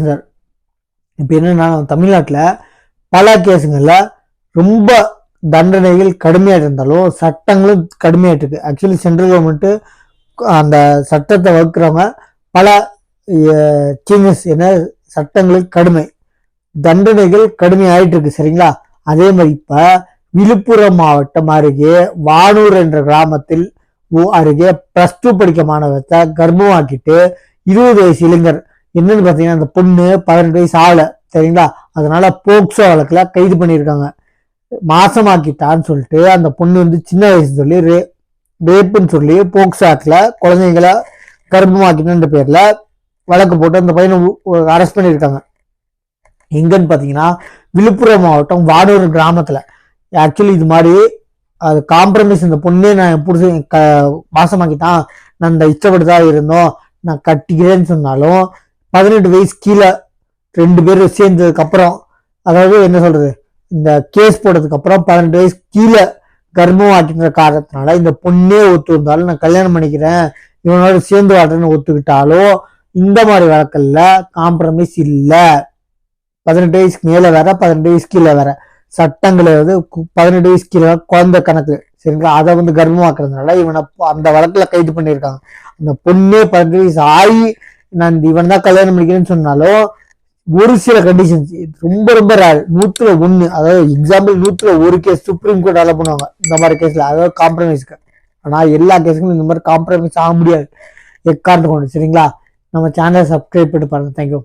Sir. இப்போ என்னன்னா தமிழ்நாட்டில் பல கேஸுங்களில் ரொம்ப தண்டனைகள் கடுமையாக இருந்தாலும் சட்டங்களும் கடுமையாயிட்டு இருக்கு. ஆக்சுவலி சென்ட்ரல் கவர்மெண்ட்டு அந்த சட்டத்தை வகுக்கிறவங்க பல சேஞ்சஸ், என்ன சட்டங்களுக்கு கடுமை, தண்டனைகள் கடுமை ஆயிட்டு இருக்கு. சரிங்களா? அதே மாதிரி இப்ப விழுப்புரம் மாவட்டம் அருகே வானூர் என்ற கிராமத்தில் அருகே +2 படிக்க மாணவத்தை கர்ப்பமாக்கிட்டு 20 வயசு இளைஞர், என்னன்னு பாத்தீங்கன்னா அந்த பொண்ணு 18 வயசு ஆகல. சரிங்களா? அதனால போக்சோ வழக்குல கைது பண்ணியிருக்காங்க. மாசமாக்கிட்டான்னு சொல்லிட்டு அந்த பொண்ணு வந்து சின்ன வயசு சொல்லி ரேப்புன்னு சொல்லி போக்சோ ஆக்ட்ல குழந்தைங்களை கர்ப்பமாக்கிட்ட பேர்ல வழக்கு போட்டு அந்த பையனை அரெஸ்ட் பண்ணியிருக்காங்க. எங்கன்னு பாத்தீங்கன்னா விழுப்புரம் மாவட்டம் வானூர் கிராமத்துல. ஆக்சுவலி இது மாதிரி அது காம்ப்ரமைஸ், இந்த பொண்ணே நான் எப்படி மாசமாக்கிட்டான், நான் இந்த இஷ்டப்பட்டுதான் இருந்தோம், நான் கட்டிக்கிறேன்னு சொன்னாலும் 18 வயசு கீழே 2 பேரும் சேர்ந்ததுக்கு அப்புறம், அதாவது என்ன சொல்றது, இந்த கேஸ் போட்டதுக்கு அப்புறம் 18 வயசு கீழே கர்ப்பம் ஆக்கின்ற காரணத்தினால இந்த பொண்ணே ஒத்து வந்தாலும் நான் கல்யாணம் பண்ணிக்கிறேன், இவனோட சேர்ந்து வாட்டுன்னு ஒத்துக்கிட்டாலும் இந்த மாதிரி வழக்கல்ல காம்ப்ரமைஸ் இல்லை. 18 வயசுக்கு மேல வேற, 18 வயசு கீழே வேற சட்டங்களை வந்து 18 வயசு கீழே குழந்தை கணக்கு. சரிங்களா? அதை வந்து கர்ப்பமாக்குறதுனால இவனை அந்த வழக்குல கைது பண்ணியிருக்காங்க. அந்த பொண்ணே 18 வயசு ஆகி நான் இவன் தான் கல்யாணம் பண்ணிக்கிறேன்னு சொன்னாலும் ஒரு சில கண்டிஷன்ஸ், ரொம்ப ரொம்ப ரேர், 100ல் 1, அதாவது எக்ஸாம்பிள் 100ல் 1 கேஸ் சுப்ரீம் கோர்ட் அலோ பண்ணுவாங்க இந்த மாதிரி கேஸ்ல, அதாவது காம்ப்ரமைஸ்க்கு. ஆனா எல்லா கேஸுக்கும் இந்த மாதிரி காம்ப்ரமைஸ் ஆக முடியாது எக்காரணத்தை கொண்டு. சரிங்களா? நம்ம சேனலை சப்ஸ்கிரைப் பண்ணி பாருங்க. தேங்க்யூ.